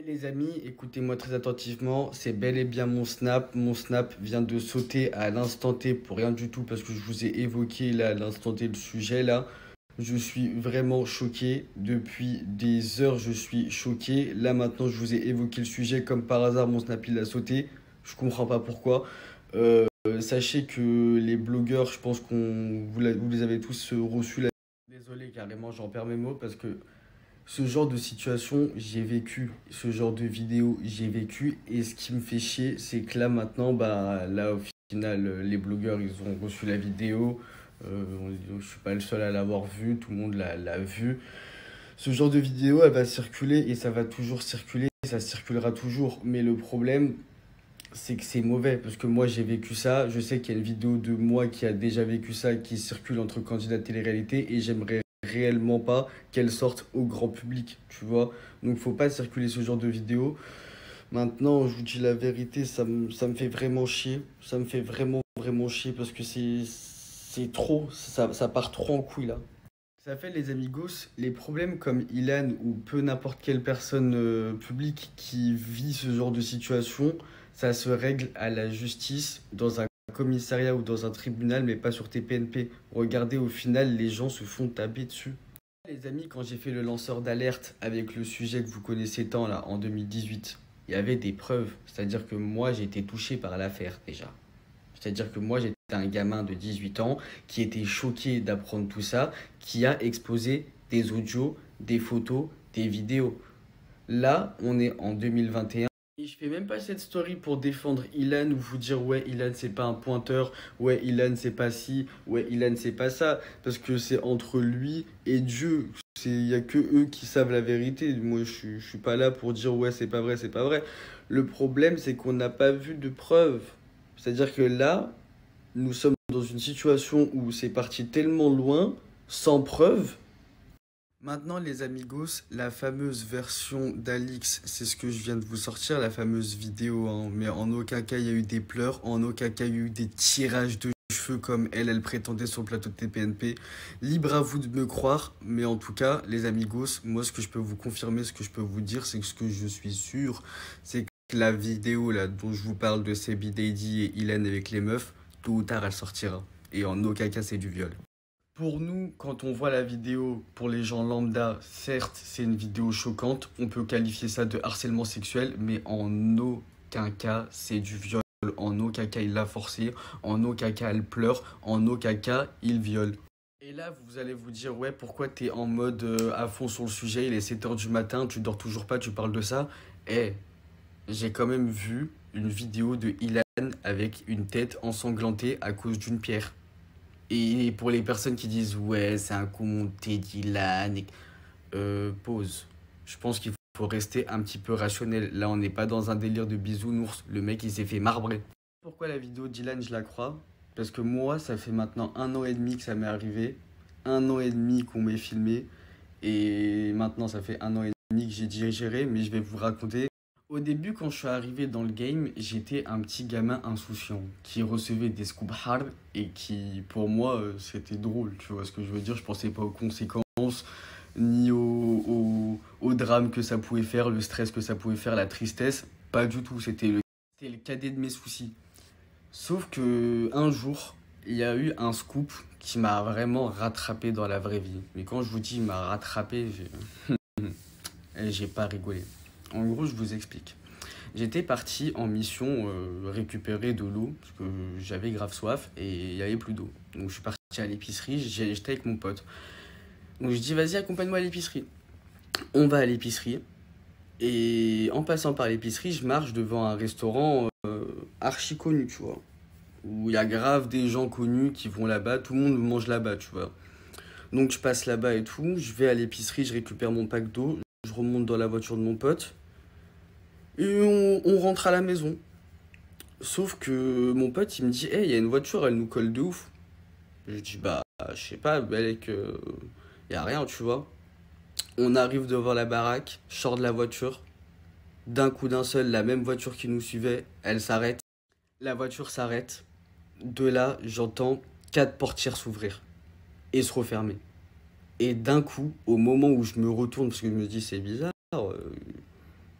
Les amis, écoutez-moi très attentivement, c'est bel et bien mon snap. Mon snap vient de sauter à l'instant T pour rien du tout parce que je vous ai évoqué là à l'instant T le sujet là. Je suis vraiment choqué. Depuis des heures, je suis choqué. Là maintenant, je vous ai évoqué le sujet comme par hasard, mon snap il a sauté. Je comprends pas pourquoi. Sachez que les blogueurs, je pense vous les avez tous reçus là. Désolé, carrément, j'en perds mes mots parce que ce genre de situation, j'ai vécu. Ce genre de vidéo, j'ai vécu. Et ce qui me fait chier, c'est que là, maintenant, bah, là, au final, les blogueurs, ils ont reçu la vidéo. Je suis pas le seul à l'avoir vue. Tout le monde l'a vue. Ce genre de vidéo, elle va circuler et ça va toujours circuler. Ça circulera toujours. Mais le problème, c'est que c'est mauvais. Parce que moi, j'ai vécu ça. Je sais qu'il y a une vidéo de moi qui a déjà vécu ça, qui circule entre candidats de télé-réalité. Et j'aimerais réellement pas qu'elle sorte au grand public, tu vois. Donc faut pas circuler ce genre de vidéo. Maintenant, je vous dis la vérité, ça me fait vraiment chier. Ça me fait vraiment chier parce que c'est trop, ça part trop en couille là. Ça fait les amigos, les problèmes comme Ilan ou peu n'importe quelle personne publique qui vit ce genre de situation, ça se règle à la justice dans un commissariat ou dans un tribunal, mais pas sur TPNP. Regardez, au final, les gens se font taper dessus. Les amis, quand j'ai fait le lanceur d'alerte avec le sujet que vous connaissez tant là, en 2018, il y avait des preuves. C'est-à-dire que moi, j'ai été touché par l'affaire déjà. C'est-à-dire que moi, j'étais un gamin de 18 ans qui était choqué d'apprendre tout ça, qui a exposé des audios, des photos, des vidéos. Là, on est en 2021. Et je fais même pas cette story pour défendre Ilan ou vous dire ouais Ilan c'est pas un pointeur, ouais Ilan c'est pas ci, ouais Ilan c'est pas ça, parce que c'est entre lui et Dieu. Il y a que eux qui savent la vérité. Moi je suis pas là pour dire ouais c'est pas vrai, c'est pas vrai. Le problème c'est qu'on n'a pas vu de preuves. C'est-à-dire que là, nous sommes dans une situation où c'est parti tellement loin, sans preuve. Maintenant, les amigos, la fameuse version d'Alix, c'est ce que je viens de vous sortir, la fameuse vidéo, hein. Mais en aucun cas il y a eu des pleurs, en aucun cas il y a eu des tirages de cheveux comme elle prétendait sur le plateau de TPNP. Libre à vous de me croire, mais en tout cas, les amigos, moi ce que je peux vous confirmer, ce que je peux vous dire, c'est que ce que je suis sûr, c'est que la vidéo là dont je vous parle de Sebi Daddy et Ilan avec les meufs, tôt ou tard elle sortira. Et en aucun cas c'est du viol. Pour nous, quand on voit la vidéo, pour les gens lambda, certes, c'est une vidéo choquante. On peut qualifier ça de harcèlement sexuel, mais en aucun cas, c'est du viol. En aucun cas, il l'a forcé. En aucun cas, elle pleure. En aucun cas, il viole. Et là, vous allez vous dire, ouais, pourquoi t'es en mode à fond sur le sujet? Il est 7 h du matin, tu dors toujours pas, tu parles de ça. Eh, j'ai quand même vu une vidéo de Ilan avec une tête ensanglantée à cause d'une pierre. Et pour les personnes qui disent ouais, c'est un coup monté d'Ilan, pause. Je pense qu'il faut rester un petit peu rationnel. Là, on n'est pas dans un délire de bisounours. Le mec, il s'est fait marbrer. Pourquoi la vidéo d'Ilan, je la crois? Parce que moi, ça fait maintenant 1 an et demi que ça m'est arrivé. 1 an et demi qu'on m'ait filmé. Et maintenant, ça fait 1 an et demi que j'ai digéré. Mais je vais vous raconter. Au début, quand je suis arrivé dans le game, j'étais un petit gamin insouciant qui recevait des scoops hard et qui, pour moi, c'était drôle. Tu vois ce que je veux dire? Je pensais pas aux conséquences, ni au drame que ça pouvait faire, le stress que ça pouvait faire, la tristesse. Pas du tout. C'était le cadet de mes soucis. Sauf que un jour, il y a eu un scoop qui m'a vraiment rattrapé dans la vraie vie. Mais quand je vous dis il m'a rattrapé, j'ai pas rigolé. En gros, je vous explique. J'étais parti en mission récupérer de l'eau parce que j'avais grave soif et il n'y avait plus d'eau. Donc je suis parti à l'épicerie, j'étais avec mon pote. Donc je dis vas-y accompagne-moi à l'épicerie. On va à l'épicerie et en passant par l'épicerie, je marche devant un restaurant archi connu, tu vois. Où il y a grave des gens connus qui vont là-bas, tout le monde mange là-bas, tu vois. Donc je passe là-bas et tout, je vais à l'épicerie, je récupère mon pack d'eau, je remonte dans la voiture de mon pote. Et on rentre à la maison. Sauf que mon pote, il me dit, hey, il y a une voiture, elle nous colle de ouf. Je dis, bah, je sais pas, mec, y a rien, tu vois. On arrive devant la baraque, je sors de la voiture. D'un coup d'un seul, la même voiture qui nous suivait, elle s'arrête. La voiture s'arrête. De là, j'entends 4 portières s'ouvrir et se refermer. Et d'un coup, au moment où je me retourne, parce que je me dis, c'est bizarre,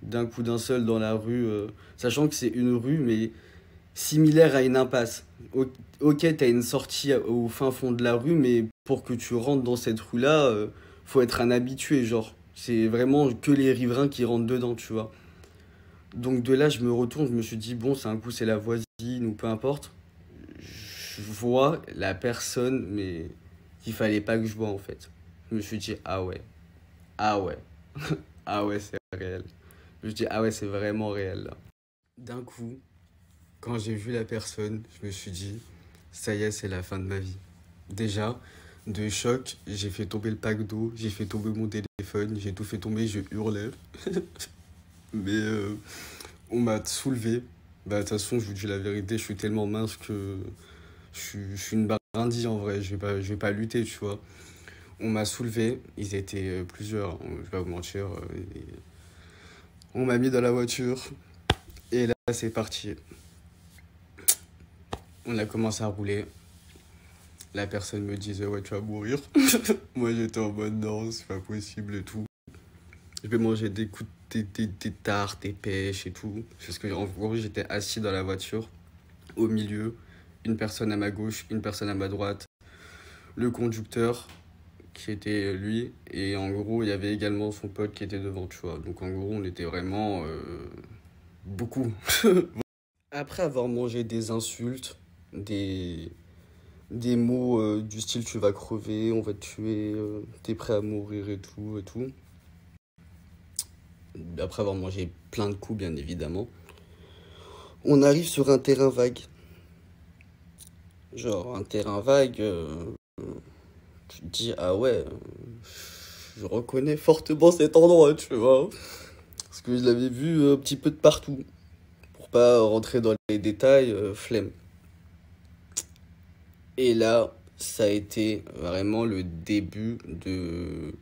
d'un coup d'un seul dans la rue, sachant que c'est une rue, mais similaire à une impasse. Ok, t'as une sortie au fin fond de la rue, mais pour que tu rentres dans cette rue-là, faut être un habitué, genre. C'est vraiment que les riverains qui rentrent dedans, tu vois. Donc de là, je me retourne, je me suis dit, bon, c'est un coup, c'est la voisine ou peu importe. Je vois la personne, mais qu'il fallait pas que je vois en fait. Je me suis dit, ah ouais, ah ouais, ah ouais, c'est réel. Je me suis dit, ah ouais, c'est vraiment réel là. D'un coup, quand j'ai vu la personne, je me suis dit, ça y est, c'est la fin de ma vie. Déjà, de choc, j'ai fait tomber le pack d'eau, j'ai fait tomber mon téléphone, j'ai tout fait tomber, je hurlais. Mais on m'a soulevé. Bah, de toute façon, je vous dis la vérité, je suis tellement mince que je suis une brindille en vrai, je vais pas lutter, tu vois. On m'a soulevé, ils étaient plusieurs, hein, je vais pas vous mentir. On m'a mis dans la voiture et là, c'est parti. On a commencé à rouler. La personne me disait, ouais, tu vas mourir. Moi, j'étais en mode, non, c'est pas possible et tout. Je vais manger des coups, des tartes, des pêches et tout. Parce que, en gros, j'étais assis dans la voiture, au milieu, une personne à ma gauche, une personne à ma droite, le conducteur, qui était lui, et en gros, il y avait également son pote qui était devant, tu vois. Donc, en gros, on était vraiment beaucoup. Après avoir mangé des insultes, des, des mots du style tu vas crever, on va te tuer, t'es prêt à mourir et tout, et tout. Après avoir mangé plein de coups, bien évidemment. On arrive sur un terrain vague. Genre, un terrain vague, tu te dis, ah ouais, je reconnais fortement cet endroit, tu vois. Parce que je l'avais vu un petit peu de partout. Pour pas rentrer dans les détails, flemme. Et là, ça a été vraiment le début de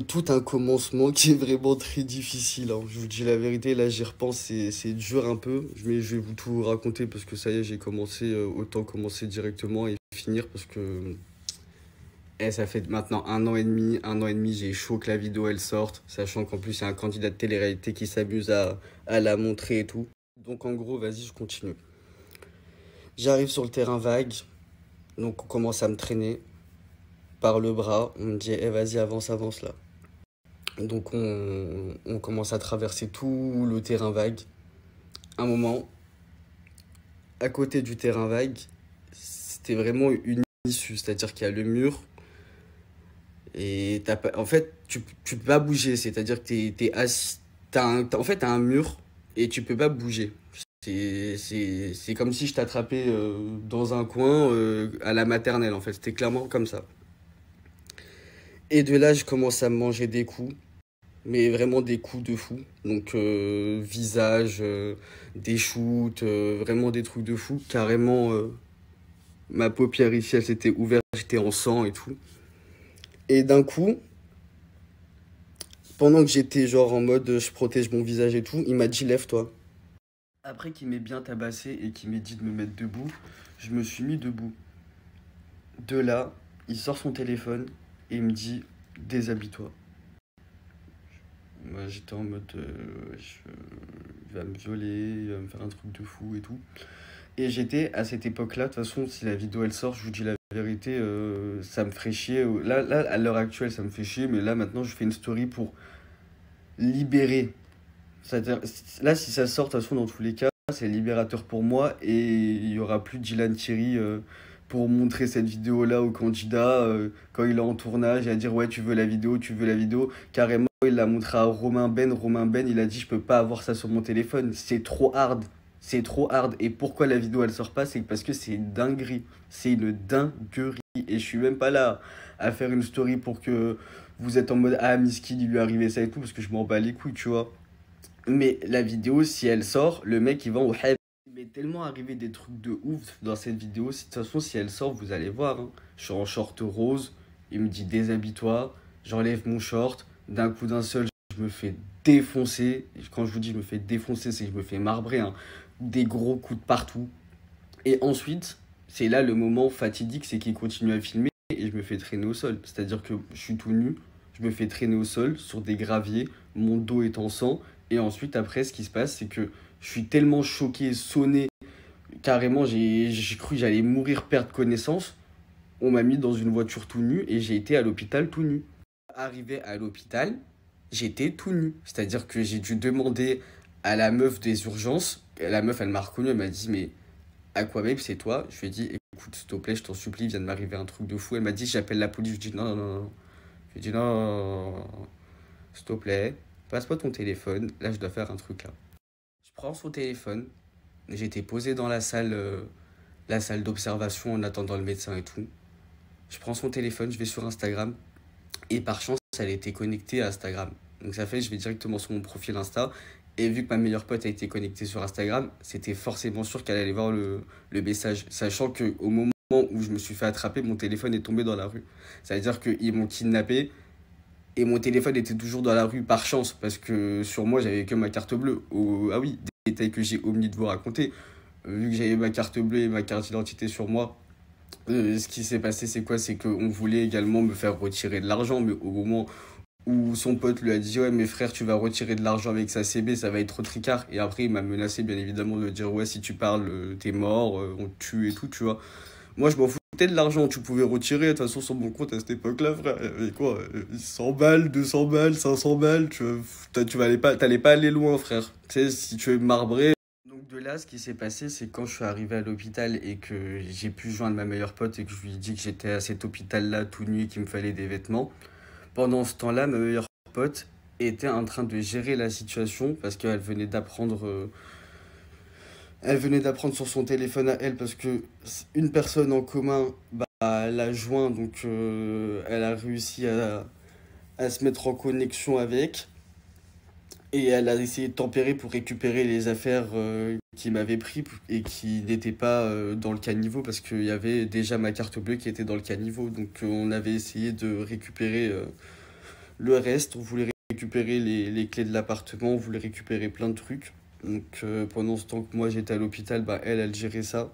tout un commencement qui est vraiment très difficile, hein. Je vous dis la vérité, là j'y repense, c'est dur un peu. Mais je vais vous tout raconter parce que ça y est, j'ai commencé, autant commencer directement et finir parce que ça fait maintenant un an et demi, j'ai chaud que la vidéo elle sorte, sachant qu'en plus il y a un candidat de télé-réalité qui s'amuse à la montrer et tout. Donc en gros, vas-y, je continue. J'arrive sur le terrain vague, donc on commence à me traîner par le bras. On me dit, eh, vas-y, avance, avance là. Donc on commence à traverser tout le terrain vague. Un moment, à côté du terrain vague, c'était vraiment une issue, c'est-à-dire qu'il y a le mur et en fait, tu peux pas bouger, c'est-à-dire que t'es assis, en fait, t'as un mur et tu peux pas bouger. C'est comme si je t'attrapais dans un coin à la maternelle, en fait. C'était clairement comme ça. Et de là, je commence à me manger des coups, mais vraiment des coups de fou. Donc, visage, des shoots, vraiment des trucs de fou. Carrément, ma paupière ici, elle s'était ouverte, j'étais en sang et tout. Et d'un coup, pendant que j'étais genre en mode je protège mon visage et tout, il m'a dit lève-toi. Après qu'il m'ait bien tabassé et qu'il m'ait dit de me mettre debout, je me suis mis debout. De là, il sort son téléphone et il me dit déshabille-toi. Moi j'étais en mode il va me violer, il va me faire un truc de fou et tout. Et j'étais à cette époque-là, de toute façon, si la vidéo elle sort, je vous dis la vérité, ça me ferait chier. Là, à l'heure actuelle, ça me fait chier, mais là maintenant, je fais une story pour libérer. C'est-à-dire, là, si ça sort, de toute façon, dans tous les cas, c'est libérateur pour moi et il y aura plus Dylan Thierry pour montrer cette vidéo-là au candidat quand il est en tournage et à dire ouais, tu veux la vidéo, tu veux la vidéo. Carrément, il l'a montré à Romain Ben. Romain Ben, il a dit je peux pas avoir ça sur mon téléphone, c'est trop hard. C'est trop hard. Et pourquoi la vidéo elle sort pas? C'est parce que c'est une dinguerie. C'est une dinguerie. Et je suis même pas là à faire une story pour que vous êtes en mode ah, Miskin, il lui est arrivé ça et tout, parce que je m'en bats les couilles, tu vois. Mais la vidéo, si elle sort, le mec il va au hype. Il m'est tellement arrivé des trucs de ouf dans cette vidéo. De toute façon, si elle sort, vous allez voir, hein. Je suis en short rose. Il me dit déshabille-toi. J'enlève mon short. D'un coup d'un seul, je me fais défoncer. Quand je vous dis je me fais défoncer, c'est que je me fais marbrer, hein. Des gros coups de partout. Et ensuite, c'est là le moment fatidique, c'est qu'il continue à filmer et je me fais traîner au sol. C'est-à-dire que je suis tout nu, je me fais traîner au sol sur des graviers, mon dos est en sang. Et ensuite, après, ce qui se passe, c'est que je suis tellement choqué, sonné, carrément, j'ai cru que j'allais mourir, perdre connaissance. On m'a mis dans une voiture tout nu et j'ai été à l'hôpital tout nu. Arrivé à l'hôpital, j'étais tout nu. C'est-à-dire que j'ai dû demander à la meuf des urgences. La meuf, elle m'a reconnu, elle m'a dit, mais Aquababe, c'est toi? Je lui ai dit, écoute, s'il te plaît, je t'en supplie, il vient de m'arriver un truc de fou. Elle m'a dit, j'appelle la police. Je lui ai dit, non, non, non, non. Je lui ai dit, non, s'il te plaît, passe-moi ton téléphone. Là, je dois faire un truc là. Je prends son téléphone. J'étais posé dans la salle d'observation en attendant le médecin et tout. Je prends son téléphone, je vais sur Instagram. Et par chance, elle était connectée à Instagram. Donc ça fait, je vais directement sur mon profil Insta. Et vu que ma meilleure pote a été connectée sur Instagram, c'était forcément sûr qu'elle allait voir le message. Sachant qu'au moment où je me suis fait attraper, mon téléphone est tombé dans la rue. Ça veut dire qu'ils m'ont kidnappé et mon téléphone était toujours dans la rue par chance. Parce que sur moi, j'avais que ma carte bleue. Ah oui, des détails que j'ai omis de vous raconter. Vu que j'avais ma carte bleue et ma carte d'identité sur moi, ce qui s'est passé, c'est quoi? C'est qu'on voulait également me faire retirer de l'argent, mais au moment où son pote lui a dit ouais mais frère tu vas retirer de l'argent avec sa CB, ça va être trop tricard, et après il m'a menacé bien évidemment de dire ouais si tu parles t'es mort, on te tue et tout, tu vois. Moi je m'en foutais de l'argent, tu pouvais retirer, de toute façon sur mon compte à cette époque là frère, il y avait quoi, 100 balles, 200 balles, 500 balles, t'allais pas aller loin frère, tu sais si tu es marbré. Donc de là, ce qui s'est passé, c'est quand je suis arrivé à l'hôpital et que j'ai pu joindre ma meilleure pote et que je lui ai dit que j'étais à cet hôpital-là tout nu et qu'il me fallait des vêtements. Pendant ce temps-là, ma meilleure pote était en train de gérer la situation parce qu'elle venait d'apprendre sur son téléphone à elle parce que une personne en commun l'a joint, donc elle a réussi à se mettre en connexion avec. Et elle a essayé de tempérer pour récupérer les affaires qui m'avaient pris et qui n'étaient pas dans le caniveau parce qu'il y avait déjà ma carte bleue qui était dans le caniveau. Donc on avait essayé de récupérer le reste. On voulait récupérer les clés de l'appartement, on voulait récupérer plein de trucs. Donc pendant ce temps que moi j'étais à l'hôpital, elle gérait ça.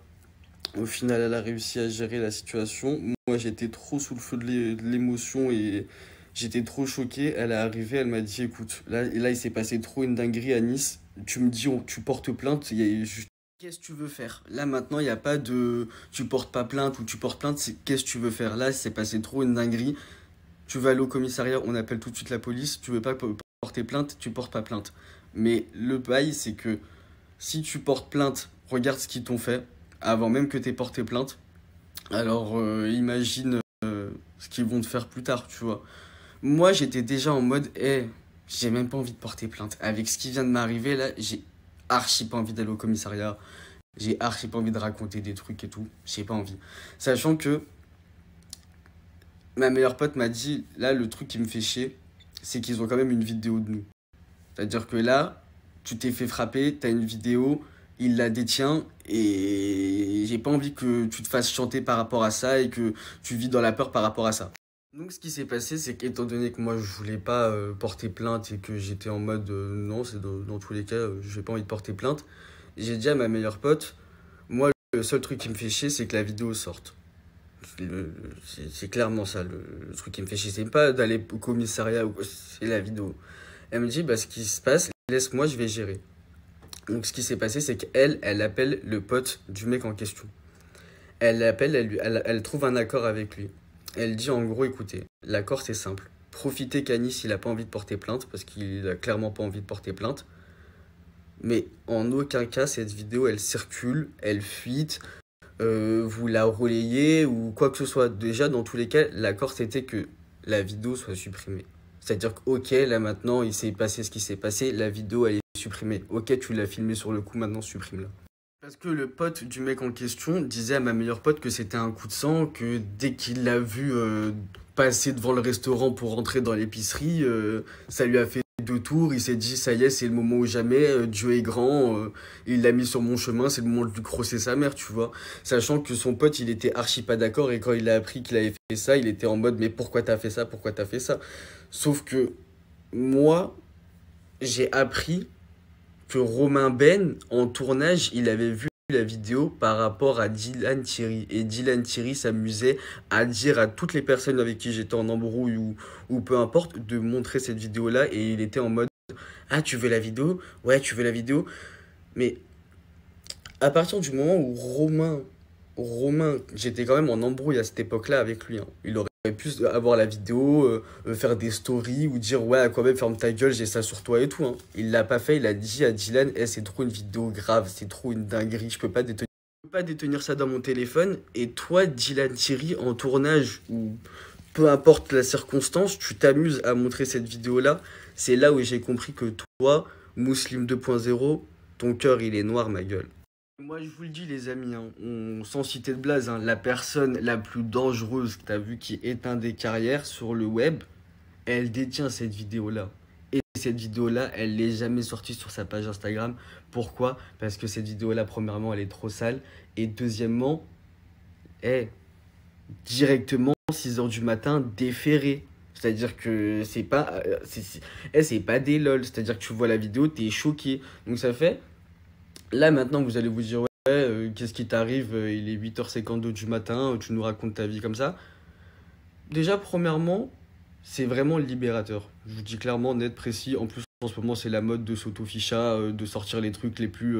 Au final, elle a réussi à gérer la situation. Moi j'étais trop sous le feu de l'émotion et j'étais trop choqué. Elle est arrivée, elle m'a dit écoute, là il s'est passé trop une dinguerie à Nice. Tu me dis, tu portes plainte. Qu'est-ce que tu veux faire? Là maintenant, il n'y a pas de tu portes pas plainte ou tu portes plainte. C'est qu'est-ce que tu veux faire? Là, il s'est passé trop une dinguerie. Tu vas aller au commissariat, on appelle tout de suite la police. Tu veux pas porter plainte, tu portes pas plainte. Mais le bail, c'est que si tu portes plainte, regarde ce qu'ils t'ont fait avant même que tu aies porté plainte. Alors imagine ce qu'ils vont te faire plus tard, tu vois. Moi, j'étais déjà en mode, j'ai même pas envie de porter plainte. Avec ce qui vient de m'arriver, là, j'ai archi pas envie d'aller au commissariat. J'ai archi pas envie de raconter des trucs et tout. J'ai pas envie. Sachant que ma meilleure pote m'a dit, là, le truc qui me fait chier, c'est qu'ils ont quand même une vidéo de nous. C'est-à-dire que là, tu t'es fait frapper, t'as une vidéo, il la détient, et j'ai pas envie que tu te fasses chanter par rapport à ça et que tu vis dans la peur par rapport à ça. Donc ce qui s'est passé, c'est qu'étant donné que moi je voulais pas porter plainte et que j'étais en mode non, c'est dans tous les cas, j'ai pas envie de porter plainte, j'ai dit à ma meilleure pote, moi le seul truc qui me fait chier, c'est que la vidéo sorte. C'est clairement ça, le truc qui me fait chier, c'est pas d'aller au commissariat, c'est la vidéo. Elle me dit, bah ce qui se passe, laisse-moi, je vais gérer. Donc ce qui s'est passé, c'est elle appelle le pote du mec en question. Elle l'appelle, elle trouve un accord avec lui. Elle dit en gros, écoutez, l'accord c'est simple. Profitez qu'Anis, il a pas envie de porter plainte, parce qu'il a clairement pas envie de porter plainte. Mais en aucun cas, cette vidéo, elle circule, elle fuite, vous la relayez ou quoi que ce soit. Déjà, dans tous les cas, l'accord c'était que la vidéo soit supprimée. C'est-à-dire que, ok, là maintenant, il s'est passé ce qui s'est passé, la vidéo, elle est supprimée. Ok, tu l'as filmée sur le coup, maintenant supprime-la. Parce que le pote du mec en question disait à ma meilleure pote que c'était un coup de sang, que dès qu'il l'a vu passer devant le restaurant pour rentrer dans l'épicerie, ça lui a fait 2 tours, il s'est dit ça y est, c'est le moment ou jamais, Dieu est grand, il l'a mis sur mon chemin, c'est le moment de lui crosser sa mère, tu vois. Sachant que son pote, il était archi pas d'accord et quand il a appris qu'il avait fait ça, il était en mode mais pourquoi t'as fait ça, pourquoi t'as fait ça? Sauf que moi, j'ai appris que Romain Ben, en tournage, il avait vu la vidéo par rapport à Dylan Thierry. Et Dylan Thierry s'amusait à dire à toutes les personnes avec qui j'étais en embrouille ou peu importe de montrer cette vidéo-là. Et il était en mode, ah, tu veux la vidéo? Ouais, tu veux la vidéo? Mais à partir du moment où Romain, j'étais quand même en embrouille à cette époque-là avec lui, hein. Il aurait pu avoir la vidéo, faire des stories ou dire ouais, quand même, ferme ta gueule, j'ai ça sur toi et tout, hein. Il l'a pas fait, il a dit à Dylan, eh, c'est trop une vidéo grave, c'est trop une dinguerie, je peux pas détenir ça dans mon téléphone. Et toi, Dylan Thierry, en tournage ou peu importe la circonstance, tu t'amuses à montrer cette vidéo-là. C'est là où j'ai compris que toi, Mousseline 2.0, ton cœur il est noir, ma gueule. Moi, je vous le dis, les amis, hein, sans citer de blaze, hein, la personne la plus dangereuse que tu as vue qui éteint des carrières sur le web, elle détient cette vidéo-là. Et cette vidéo-là, elle n'est jamais sortie sur sa page Instagram. Pourquoi? Parce que cette vidéo-là, premièrement, elle est trop sale. Et deuxièmement, est directement 6 heures du matin déféré. C'est-à-dire que c'est pas, c'est pas des lol. C'est-à-dire que tu vois la vidéo, t'es choqué. Donc ça fait. Là, maintenant, vous allez vous dire, ouais, qu'est-ce qui t'arrive? Il est 8h52 du matin, tu nous racontes ta vie comme ça. Déjà, premièrement, c'est vraiment libérateur. Je vous dis clairement, net, précis. En plus, en ce moment, c'est la mode de s'auto-ficha, de sortir les trucs les plus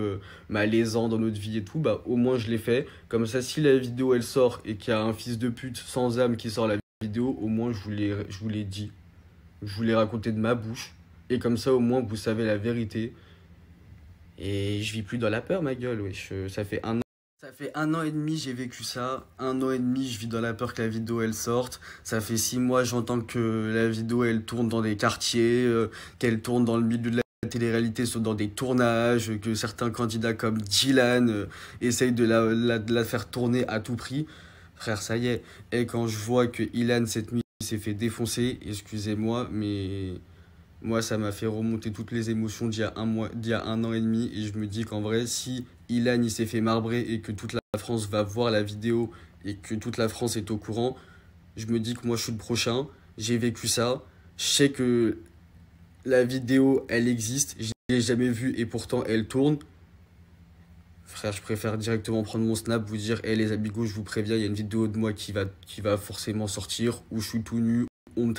malaisants dans notre vie et tout. Bah, au moins, je l'ai fait. Comme ça, si la vidéo, elle sort et qu'il y a un fils de pute sans âme qui sort la vidéo, au moins, je vous l'ai dit. Je vous l'ai raconté de ma bouche. Et comme ça, au moins, vous savez la vérité. Et je vis plus dans la peur, ma gueule, wesh. Ça fait un an. Ça fait 1 an et demi, j'ai vécu ça. 1 an et demi, je vis dans la peur que la vidéo elle sorte. Ça fait 6 mois, j'entends que la vidéo elle tourne dans des quartiers, qu'elle tourne dans le milieu de la télé-réalité, soit dans des tournages, que certains candidats comme Dylan essayent de la faire tourner à tout prix. Frère, ça y est. Et quand je vois que Ilan cette nuit s'est fait défoncer, excusez-moi, mais moi, ça m'a fait remonter toutes les émotions d'il y a un mois, d'il y a 1 an et demi. Et je me dis qu'en vrai, si Ilan il s'est fait marbrer et que toute la France va voir la vidéo et que toute la France est au courant, je me dis que moi, je suis le prochain. J'ai vécu ça. Je sais que la vidéo, elle existe. Je l'ai jamais vue et pourtant, elle tourne. Frère, je préfère directement prendre mon snap, vous dire, hé les amigos, je vous préviens, il y a une vidéo de moi qui va forcément sortir, où je suis tout nu, on me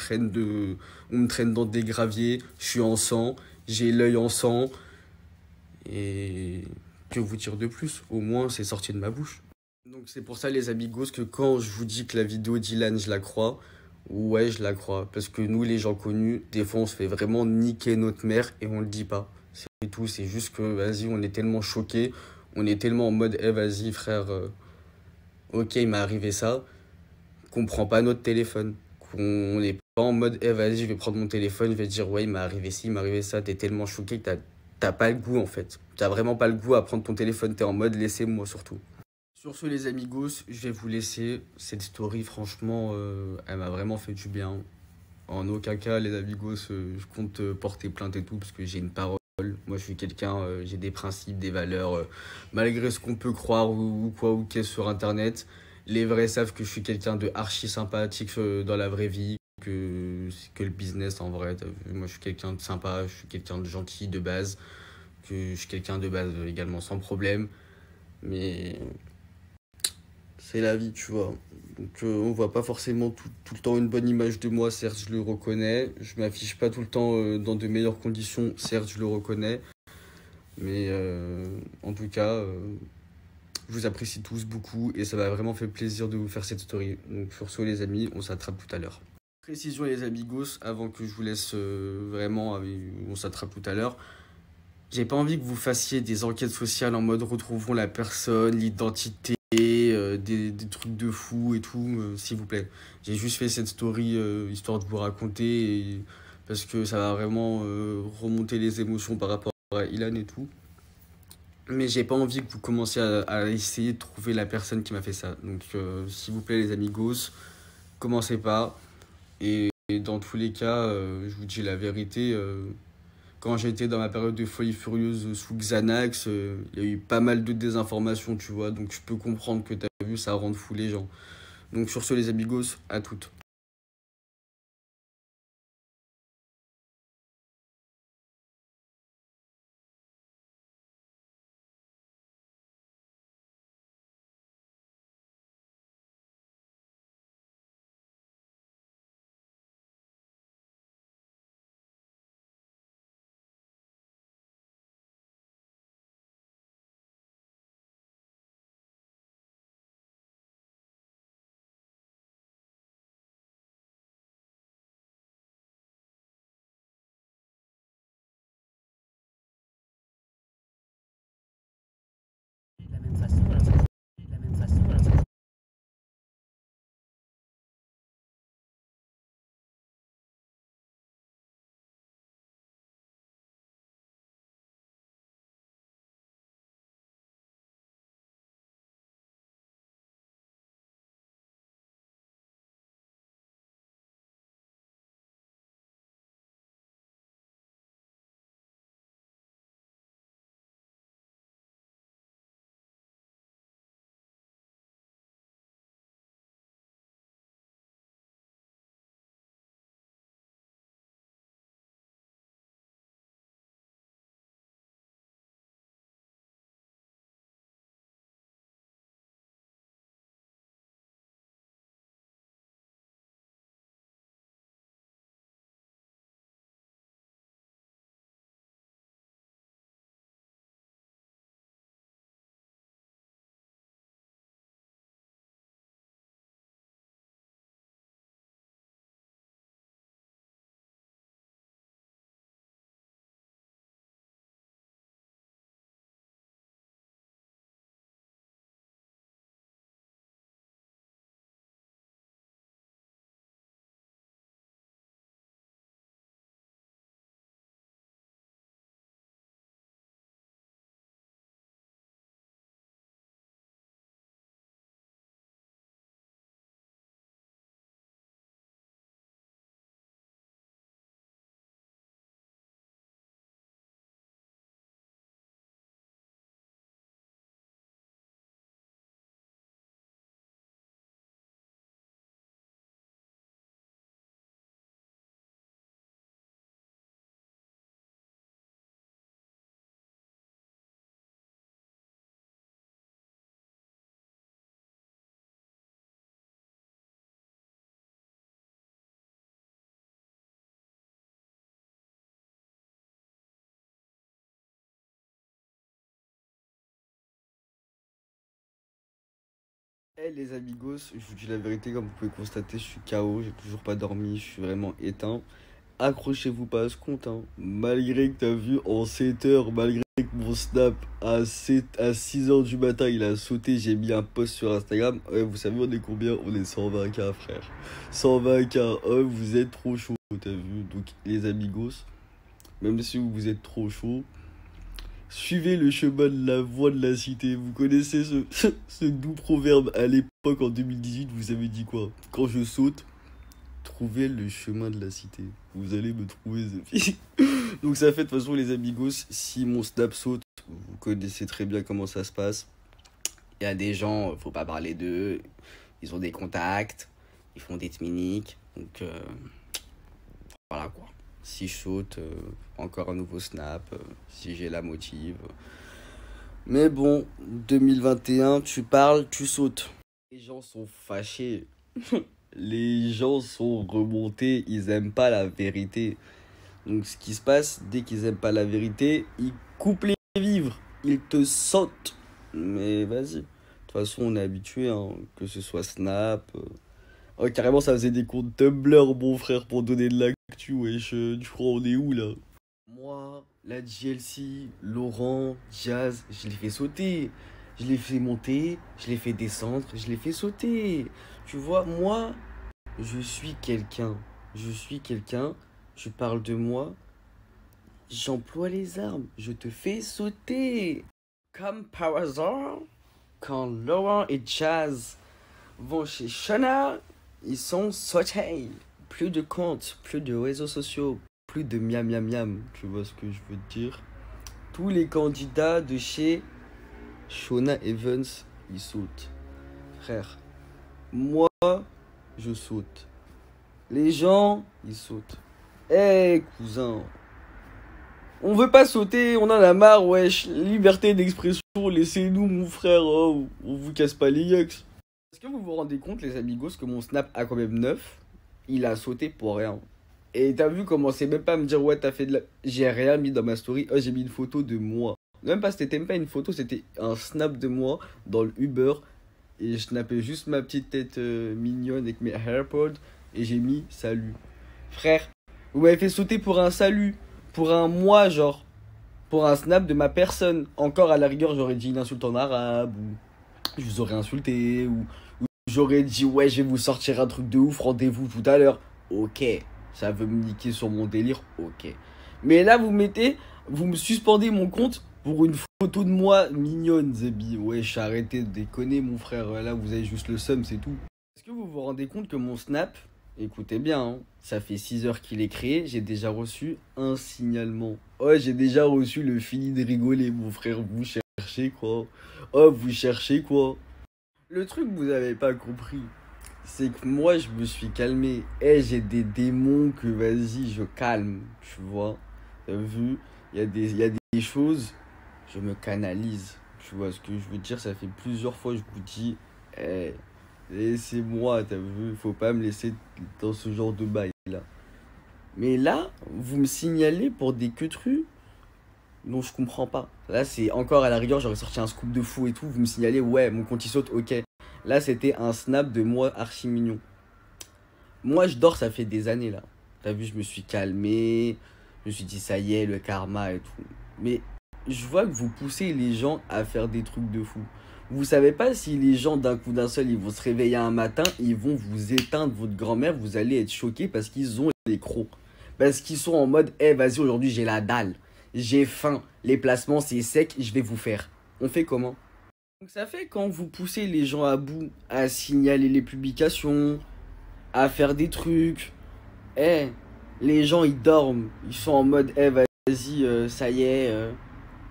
traîne dans des graviers, je suis en sang, j'ai l'œil en sang, et que vous dire de plus? Au moins, c'est sorti de ma bouche. Donc c'est pour ça, les amigos, que quand je vous dis que la vidéo d'Ilan, je la crois, ouais, je la crois. Parce que nous, les gens connus, des fois, on se fait vraiment niquer notre mère et on le dit pas. C'est tout, c'est juste que, vas-y, on est tellement choqués, on est tellement en mode, eh, vas-y, frère, ok, il m'est arrivé ça, qu'on prend pas notre téléphone. Qu'on n'est pas en mode, eh, vas-y, je vais prendre mon téléphone, je vais dire, ouais, il m'est arrivé ci, il m'est arrivé ça. T'es tellement choqué que t'as pas le goût, en fait. T'as vraiment pas le goût à prendre ton téléphone, t'es en mode, laissez-moi surtout. Sur ce, les amigos, je vais vous laisser. Cette story, franchement, elle m'a vraiment fait du bien. En aucun cas, les amigos, je compte porter plainte et tout, parce que j'ai une parole. Moi, je suis quelqu'un, j'ai des principes, des valeurs, malgré ce qu'on peut croire ou quoi ou qu'est sur Internet. Les vrais savent que je suis quelqu'un de archi sympathique dans la vraie vie, que le business en vrai. T'as vu, moi, je suis quelqu'un de sympa, je suis quelqu'un de gentil de base, que je suis quelqu'un de base également sans problème. Mais c'est la vie, tu vois. Donc on voit pas forcément tout le temps une bonne image de moi, certes je le reconnais. Je m'affiche pas tout le temps dans de meilleures conditions, certes je le reconnais. Mais en tout cas, je vous apprécie tous beaucoup et ça m'a vraiment fait plaisir de vous faire cette story. Donc sur ce les amis, on s'attrape tout à l'heure. Précision les amigos, avant que je vous laisse vraiment, on s'attrape tout à l'heure. J'ai pas envie que vous fassiez des enquêtes sociales en mode retrouvons la personne, l'identité, des trucs de fou et tout, s'il vous plaît. J'ai juste fait cette story histoire de vous raconter parce que ça va vraiment remonter les émotions par rapport à Ilan et tout. Mais j'ai pas envie que vous commenciez à essayer de trouver la personne qui m'a fait ça. Donc s'il vous plaît les amigos, commencez pas. Et dans tous les cas, je vous dis la vérité. Quand j'étais dans ma période de folie furieuse sous Xanax, il y a eu pas mal de désinformations, tu vois. Donc je peux comprendre que t'as vu, ça rend fou les gens. Donc sur ce, les amigos, à toutes. Eh les amigos, je vous dis la vérité, comme vous pouvez constater, je suis KO, j'ai toujours pas dormi, je suis vraiment éteint. Accrochez-vous pas à ce compte, hein. Malgré que t'as vu en 7 heures, malgré que mon snap à 6 heures du matin, il a sauté, j'ai mis un post sur Instagram. Ouais, vous savez, on est combien? On est 120K, frère. 120K, oh, vous êtes trop chaud, t'as vu? Donc, les amigos, même si vous êtes trop chaud, suivez le chemin de la voie de la cité. Vous connaissez ce doux proverbe à l'époque, en 2018, vous avez dit quoi? Quand je saute, trouvez le chemin de la cité. Vous allez me trouver, Zephy. Donc ça fait de toute façon les amigos, si mon snap saute, vous connaissez très bien comment ça se passe. Il y a des gens, faut pas parler d'eux, ils ont des contacts, ils font des tminiques. Donc voilà quoi. Si je saute, encore un nouveau snap, si j'ai la motive. Mais bon, 2021, tu parles, tu sautes. Les gens sont fâchés. Les gens sont remontés, ils aiment pas la vérité. Donc ce qui se passe, dès qu'ils aiment pas la vérité, ils coupent les vivres, ils te sautent. Mais vas-y, de toute façon on est habitué, hein, que ce soit Snap. Oh, carrément ça faisait des comptes Tumblr, mon frère, pour donner de l'actu, wesh, tu crois on est où là? Moi, la JLC, Laurent, Jazz, je l'ai fait sauter. Je l'ai fait monter, je l'ai fait descendre, je l'ai fait sauter. Tu vois, moi, je suis quelqu'un. Je suis quelqu'un, je parle de moi, j'emploie les armes, je te fais sauter. Comme par hasard, quand Laurent et Jazz vont chez Shona, ils sont sautés. Plus de comptes, plus de réseaux sociaux, plus de miam miam miam. Tu vois ce que je veux dire? Tous les candidats de chez Shona Evans, ils sautent. Frère, moi, je saute. Les gens, ils sautent. Eh, cousin, on veut pas sauter, on en a marre, wesh. Liberté d'expression, laissez-nous, mon frère, oh, on vous casse pas les yucks. Est-ce que vous vous rendez compte, les amigos, que mon snap a quand même 9? Il a sauté pour rien. Et t'as vu comment c'est même pas à me dire, ouais, t'as fait de la... J'ai rien mis dans ma story, oh, j'ai mis une photo de moi. Même pas, c'était même pas une photo, c'était un snap de moi dans le Uber. Et je snappais juste ma petite tête mignonne avec mes AirPods. Et j'ai mis salut. Frère, vous m'avez fait sauter pour un salut. Pour un moi, genre. Pour un snap de ma personne. Encore à la rigueur, j'aurais dit une insulte en arabe. Ou je vous aurais insulté. Ou j'aurais dit, ouais, je vais vous sortir un truc de ouf. Rendez-vous tout à l'heure. Ok. Ça veut me niquer sur mon délire. Ok. Mais là, vous me suspendez mon compte pour une photo de moi mignonne, Zébi. Wesh, arrêtez de déconner, mon frère. Là, vous avez juste le seum, c'est tout. Est-ce que vous vous rendez compte que mon snap, écoutez bien, hein, ça fait 6 heures qu'il est créé, j'ai déjà reçu un signalement. Oh, j'ai déjà reçu le fini de rigoler, mon frère. Vous cherchez quoi? Oh, vous cherchez quoi? Le truc que vous avez pas compris, c'est que moi, je me suis calmé. Eh, j'ai des démons que, vas-y, je calme, tu vois. T'as vu? Il y a des choses, je me canalise. Tu vois ce que je veux dire? Ça fait plusieurs fois que je vous dis, eh, laissez-moi, t'as vu? Faut pas me laisser dans ce genre de bail là. Mais là, vous me signalez pour des queutrus dont je comprends pas. Là, c'est encore à la rigueur, j'aurais sorti un scoop de fou et tout. Vous me signalez, ouais, mon compte il saute, ok. Là, c'était un snap de moi archi mignon. Moi, je dors, ça fait des années là. T'as vu, je me suis calmé. Je me suis dit, ça y est, le karma et tout. Mais je vois que vous poussez les gens à faire des trucs de fou. Vous savez pas si les gens d'un coup d'un seul, ils vont se réveiller un matin, ils vont vous éteindre votre grand-mère, vous allez être choqués parce qu'ils ont les crocs. Parce qu'ils sont en mode, eh, vas-y, aujourd'hui j'ai la dalle. J'ai faim. Les placements, c'est sec, je vais vous faire. On fait comment? Donc ça fait quand vous poussez les gens à bout, à signaler les publications, à faire des trucs. Eh, les gens, ils dorment. Ils sont en mode, eh, vas-y, ça y est,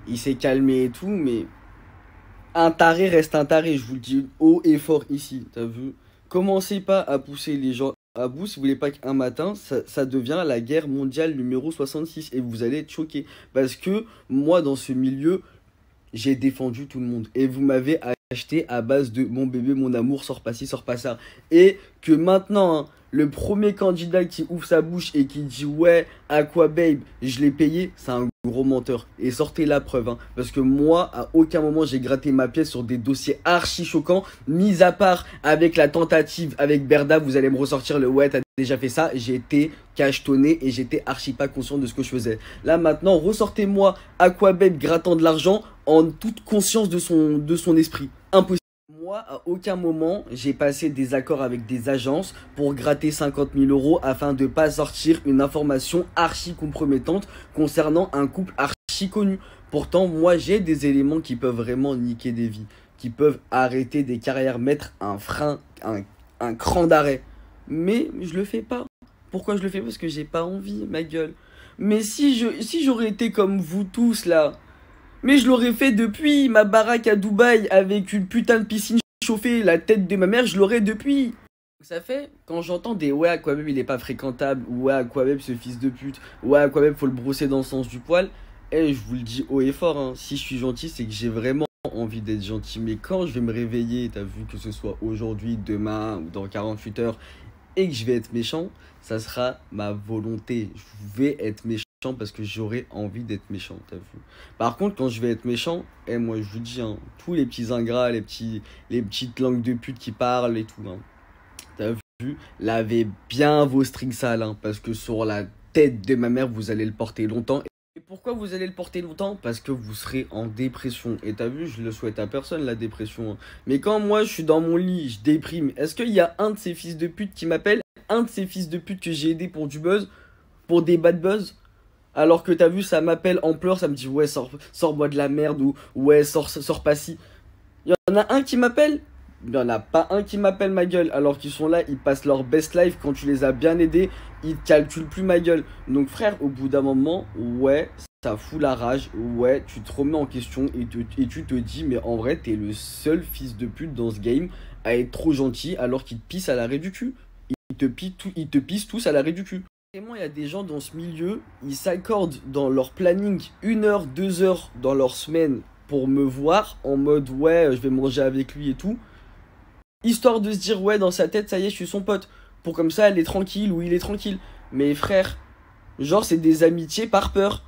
il s'est calmé et tout, mais un taré reste un taré, je vous le dis haut et fort ici, t'as vu? Commencez pas à pousser les gens à bout si vous voulez pas qu'un matin, ça devient la guerre mondiale numéro 66 et vous allez être choqués. Parce que moi, dans ce milieu, j'ai défendu tout le monde. Et vous m'avez acheté à base de mon bébé, mon amour, sors pas ci, sors pas ça. Et que maintenant, hein, Le premier candidat qui ouvre sa bouche et qui dit ouais, Aquababe, je l'ai payé, c'est un gros menteur. Et sortez la preuve, hein, parce que moi, à aucun moment, j'ai gratté ma pièce sur des dossiers archi choquants, mis à part avec la tentative avec Berda, vous allez me ressortir le ouais, t'as déjà fait ça. J'ai été cachetonné et j'étais archi pas conscient de ce que je faisais. Là maintenant, ressortez-moi Aquababe grattant de l'argent en toute conscience de son esprit. Impossible. Moi, à aucun moment, j'ai passé des accords avec des agences pour gratter 50 000 euros afin de ne pas sortir une information archi compromettante concernant un couple archi connu. Pourtant, moi, j'ai des éléments qui peuvent vraiment niquer des vies, qui peuvent arrêter des carrières, mettre un frein, un cran d'arrêt. Mais je le fais pas. Pourquoi je le fais? Parce que j'ai pas envie, ma gueule. Mais si j'aurais été comme vous tous, là... Mais je l'aurais fait depuis ma baraque à Dubaï avec une putain de piscine chauffée, la tête de ma mère, je l'aurais depuis. Ça fait, quand j'entends des ouais, Aquababe il est pas fréquentable, ou ouais, Aquababe ce fils de pute, ouais, Aquababe faut le brosser dans le sens du poil, je vous le dis haut et fort, hein, si je suis gentil, c'est que j'ai vraiment envie d'être gentil. Mais quand je vais me réveiller, t'as vu que ce soit aujourd'hui, demain ou dans 48 heures, et que je vais être méchant, ça sera ma volonté. Je vais être méchant parce que j'aurai envie d'être méchant, t'as vu. Par contre, quand je vais être méchant, moi je vous dis, hein, tous les petits ingrats, les petites langues de pute qui parlent et tout, hein, t'as vu, lavez bien vos strings sales, hein, parce que sur la tête de ma mère, vous allez le porter longtemps. Et pourquoi vous allez le porter longtemps? Parce que vous serez en dépression. Et t'as vu, je le souhaite à personne, la dépression, hein. Mais quand moi, je suis dans mon lit, je déprime, est-ce qu'il y a un de ces fils de pute qui m'appelle? Un de ces fils de pute que j'ai aidé pour du buzz? Pour des bad buzz? Alors que t'as vu, ça m'appelle en pleurs, ça me dit ouais, sors-moi de la merde, ou ouais, sors pas si. Il y en a un qui m'appelle? Il n'y en a pas un qui m'appelle, ma gueule. Alors qu'ils sont là, ils passent leur best life. Quand tu les as bien aidés, ils te calculent plus, ma gueule. Donc frère, au bout d'un moment, ouais, ça fout la rage. Ouais, tu te remets en question et tu te dis, mais en vrai, t'es le seul fils de pute dans ce game à être trop gentil alors qu'ils te pissent à l'arrêt du cul. Ils te pissent tous à l'arrêt du cul. Vraiment, il y a des gens dans ce milieu, ils s'accordent dans leur planning 1 heure, 2 heures dans leur semaine pour me voir en mode ouais, je vais manger avec lui et tout. Histoire de se dire ouais, dans sa tête, ça y est, je suis son pote. Pour comme ça, elle est tranquille ou il est tranquille. Mais frère, genre, c'est des amitiés par peur.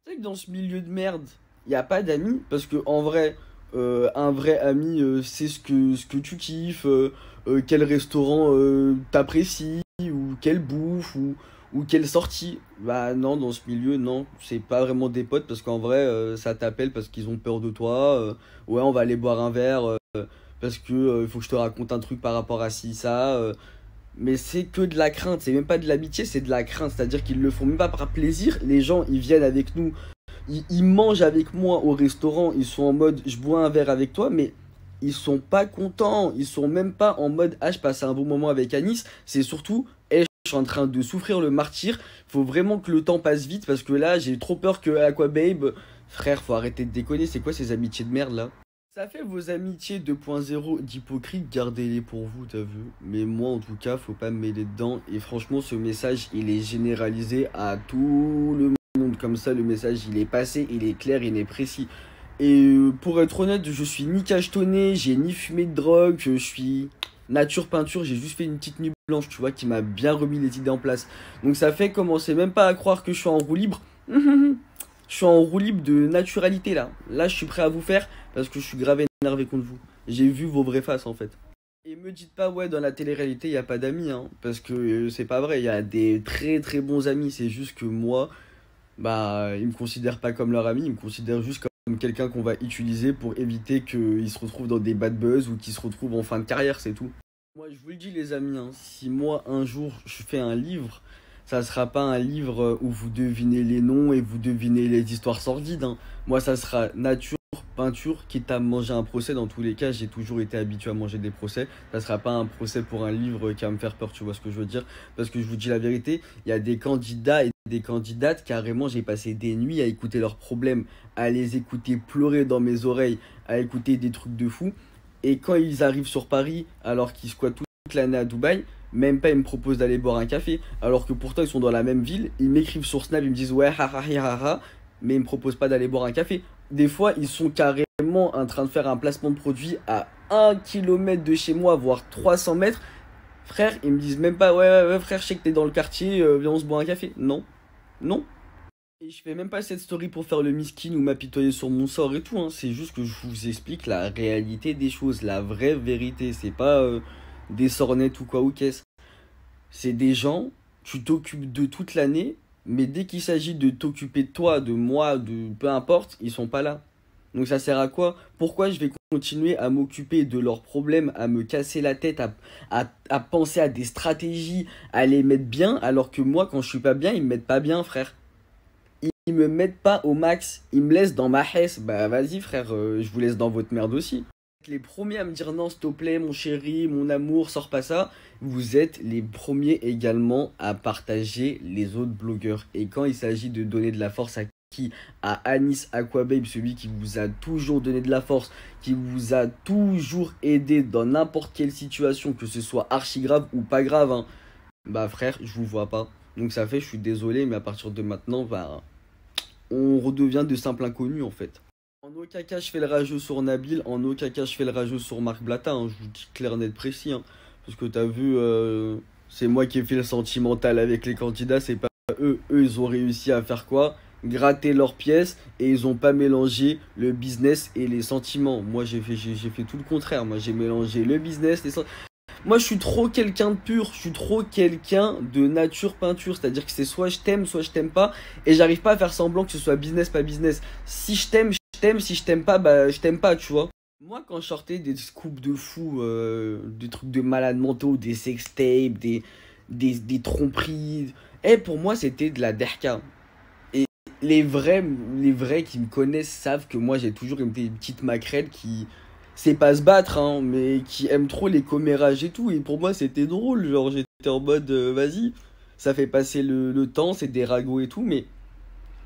Tu sais que dans ce milieu de merde, il n'y a pas d'amis. Parce que en vrai, un vrai ami, c'est ce que tu kiffes, quel restaurant t'apprécies, ou quelle bouffe, ou quelle sortie. Bah non, dans ce milieu, non, c'est pas vraiment des potes parce qu'en vrai, ça t'appelle parce qu'ils ont peur de toi. Ouais, on va aller boire un verre parce que il faut que je te raconte un truc par rapport à ci, ça. Mais c'est que de la crainte, c'est même pas de l'amitié, c'est de la crainte. C'est-à-dire qu'ils le font même pas par plaisir. Les gens, ils viennent avec nous, ils mangent avec moi au restaurant, ils sont en mode je bois un verre avec toi, mais ils sont pas contents, ils sont même pas en mode ah je passe un bon moment avec Anis, c'est surtout je suis en train de souffrir le martyr, faut vraiment que le temps passe vite parce que là j'ai trop peur que Aquababe, frère faut arrêter de déconner, c'est quoi ces amitiés de merde là? Ça fait vos amitiés 2.0 d'hypocrite, gardez-les pour vous, t'as vu. Mais moi en tout cas, faut pas me mêler dedans. Et franchement, ce message, il est généralisé à tout le monde. Comme ça, le message, il est passé, il est clair, il est précis. Et pour être honnête, je suis ni cachetonné, j'ai ni fumé de drogue, je suis nature peinture, j'ai juste fait une petite nuit blanche, tu vois, qui m'a bien remis les idées en place. Donc ça fait commencer même pas à croire que je suis en roue libre. Je suis en roue libre de naturalité là. Là, je suis prêt à vous faire parce que je suis grave énervé contre vous. J'ai vu vos vraies faces en fait. Et me dites pas, ouais, dans la télé-réalité, il n'y a pas d'amis, hein. Parce que c'est pas vrai, il y a des très très bons amis. C'est juste que moi, bah, ils me considèrent pas comme leur ami, ils me considèrent juste comme quelqu'un qu'on va utiliser pour éviter qu'ils se retrouvent dans des bad buzz ou qu'ils se retrouvent en fin de carrière, c'est tout. Moi, je vous le dis, les amis, hein, si moi, un jour, je fais un livre, ça sera pas un livre où vous devinez les noms et vous devinez les histoires sordides, hein. Moi, ça sera nature, peinture, quitte à manger un procès. Dans tous les cas, j'ai toujours été habitué à manger des procès. Ça sera pas un procès pour un livre qui va me faire peur, tu vois ce que je veux dire? Parce que je vous dis la vérité, il y a des candidats et des candidates, carrément, j'ai passé des nuits à écouter leurs problèmes, à les écouter pleurer dans mes oreilles, à écouter des trucs de fou. Et quand ils arrivent sur Paris, alors qu'ils squattent toute l'année à Dubaï, même pas ils me proposent d'aller boire un café, alors que pourtant ils sont dans la même ville, ils m'écrivent sur Snap, ils me disent ouais, ha, mais ils me proposent pas d'aller boire un café. Des fois, ils sont carrément en train de faire un placement de produit à 1 km de chez moi, voire 300 mètres, Frère, ils me disent même pas, ouais, frère, je sais que t'es dans le quartier, viens, on se boit un café. Non, non. Et je fais même pas cette story pour faire le miskin ou m'apitoyer sur mon sort et tout, hein. C'est juste que je vous explique la réalité des choses, la vraie vérité. C'est pas des sornettes ou quoi ou qu'est-ce. C'est des gens, tu t'occupes de toute l'année, mais dès qu'il s'agit de t'occuper de toi, de moi, de peu importe, ils sont pas là. Donc ça sert à quoi? Pourquoi je vais continuer à m'occuper de leurs problèmes, à me casser la tête, à penser à des stratégies, à les mettre bien, alors que moi, quand je suis pas bien, ils me mettent pas bien, frère. Ils me mettent pas au max, ils me laissent dans ma hesse. Bah vas-y, frère, je vous laisse dans votre merde aussi. Les premiers à me dire non, s'il te plaît, mon chéri, mon amour, sors pas ça. Vous êtes les premiers également à partager les autres blogueurs. Et quand il s'agit de donner de la force à qui? À Anis Aquababe, celui qui vous a toujours donné de la force, qui vous a toujours aidé dans n'importe quelle situation, que ce soit archi grave ou pas grave, hein. Bah frère, je vous vois pas. Donc ça fait, je suis désolé, mais à partir de maintenant, bah, on redevient de simples inconnus en fait. En aucun cas je fais le rageux sur Nabil, en aucun cas je fais le rageux sur Marc Blatta, hein. Je vous dis clair, net, précis, hein. Parce que t'as vu, c'est moi qui ai fait le sentimental avec les candidats, c'est pas eux. Eux, ils ont réussi à faire quoi? Gratter leurs pièces et ils ont pas mélangé le business et les sentiments. Moi, j'ai fait tout le contraire. Moi, j'ai mélangé le business, les sentiments. Moi, je suis trop quelqu'un de pur, je suis trop quelqu'un de nature peinture. C'est-à-dire que c'est soit je t'aime pas. Et j'arrive pas à faire semblant que ce soit business, pas business. Si je t'aime, je t'aime. Si je t'aime pas, bah je t'aime pas, tu vois. Moi, quand je sortais des scoops de fou, des trucs de malades mentaux, des sextapes, des tromperies, et pour moi, c'était de la derka. Et les vrais qui me connaissent savent que moi, j'ai toujours été une petite maquerelle qui sait pas se battre, hein, mais qui aime trop les commérages et tout. Et pour moi, c'était drôle. Genre, j'étais en mode, vas-y, ça fait passer le temps, c'est des ragots et tout, mais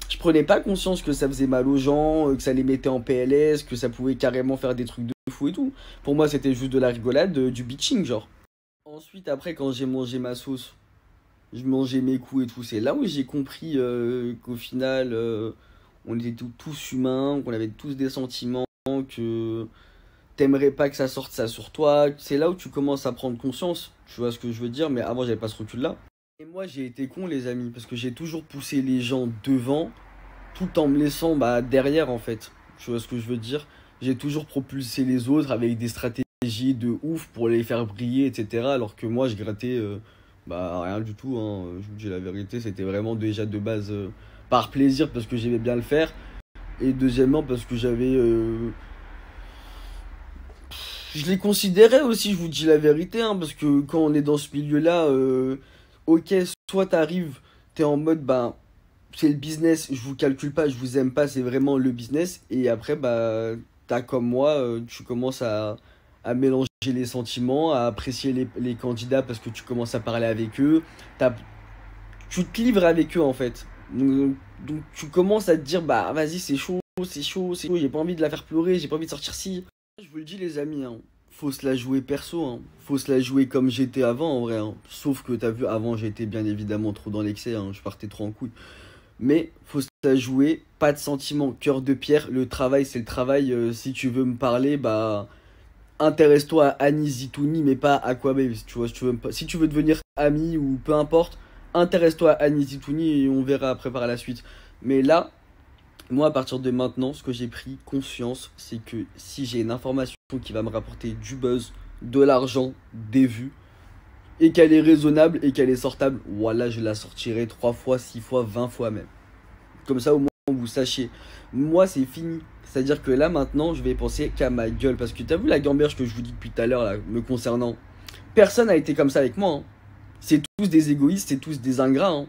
je prenais pas conscience que ça faisait mal aux gens, que ça les mettait en PLS, que ça pouvait carrément faire des trucs de fou et tout. Pour moi, c'était juste de la rigolade, du bitching, genre. Ensuite, après, quand j'ai mangé ma sauce, je mangeais mes coups et tout, c'est là où j'ai compris qu'au final, on était tous humains, qu'on avait tous des sentiments, que t'aimerais pas que ça sorte ça sur toi. C'est là où tu commences à prendre conscience, tu vois ce que je veux dire, mais avant, j'avais pas ce recul-là. Et moi, j'ai été con, les amis, parce que j'ai toujours poussé les gens devant tout en me laissant bah, derrière en fait. Tu vois ce que je veux dire? J'ai toujours propulsé les autres avec des stratégies de ouf pour les faire briller, etc. Alors que moi je grattais bah, rien du tout, hein. Je vous dis la vérité, c'était vraiment déjà de base par plaisir parce que j'aimais bien le faire. Et deuxièmement parce que j'avais... je les considérais aussi, je vous dis la vérité, hein, parce que quand on est dans ce milieu-là, ok, soit t'arrives, t'es en mode, bah, c'est le business, je vous calcule pas, je vous aime pas, c'est vraiment le business. Et après, bah, t'as comme moi, tu commences à mélanger les sentiments, à apprécier les candidats parce que tu commences à parler avec eux. T'as, tu te livres avec eux en fait. Donc tu commences à te dire, bah vas-y, c'est chaud, j'ai pas envie de la faire pleurer, j'ai pas envie de sortir si. Je vous le dis, les amis, hein, faut se la jouer perso, hein. Faut se la jouer comme j'étais avant en vrai, hein. Sauf que t'as vu, avant j'étais bien évidemment trop dans l'excès, hein, je partais trop en couille. Mais faut se la jouer, pas de sentiment, cœur de pierre. Le travail, c'est le travail. Si tu veux me parler, bah intéresse-toi à Annie Zitouni, mais pas à Aquababe. Tu vois, si tu veux devenir ami ou peu importe, intéresse-toi à Annie Zitouni et on verra après par la suite. Mais là, moi, à partir de maintenant, ce que j'ai pris conscience, c'est que si j'ai une information qui va me rapporter du buzz, de l'argent, des vues, et qu'elle est raisonnable et qu'elle est sortable, voilà, je la sortirai 3 fois, 6 fois, 20 fois même. Comme ça, au moins, vous sachiez. Moi, c'est fini. C'est-à-dire que là, maintenant, je vais penser qu'à ma gueule. Parce que t'as vu la gamberge que je vous dis depuis tout à l'heure, là, me concernant. Personne n'a été comme ça avec moi, hein. C'est tous des égoïstes, c'est tous des ingrats, hein.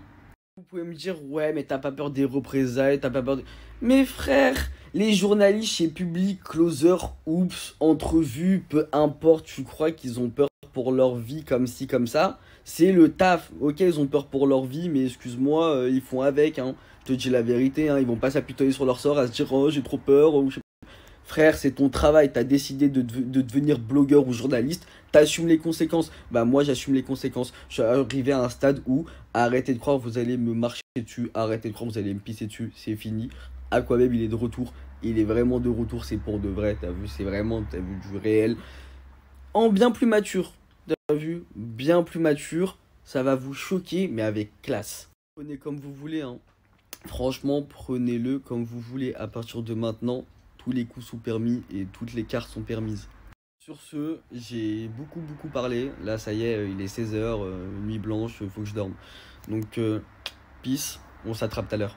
Vous pouvez me dire, ouais, mais t'as pas peur des représailles, t'as pas peur de... Mes frères, les journalistes chez Public, Closer, Oops, Entrevue, peu importe, tu crois qu'ils ont peur pour leur vie comme ci, comme ça? C'est le taf. Ok, ils ont peur pour leur vie, mais excuse-moi, ils font avec, hein. Je te dis la vérité, hein, ils vont pas s'apitoyer sur leur sort à se dire, oh, j'ai trop peur, ou je sais pas. Frère, c'est ton travail, t'as décidé de devenir blogueur ou journaliste, t'assumes les conséquences. Bah moi j'assume les conséquences. Je suis arrivé à un stade où arrêtez de croire vous allez me marcher dessus, arrêtez de croire vous allez me pisser dessus, c'est fini. Aquababe il est de retour, il est vraiment de retour, c'est pour de vrai, t'as vu, c'est vraiment, t'as vu du réel. En bien plus mature. T'as vu, bien plus mature. Ça va vous choquer, mais avec classe. Prenez comme vous voulez, hein. Franchement, prenez-le comme vous voulez. À partir de maintenant, tous les coups sont permis et toutes les cartes sont permises. Sur ce, j'ai beaucoup parlé. Là, ça y est, il est 16h, nuit blanche, faut que je dorme. Donc, peace, on s'attrape tout à l'heure.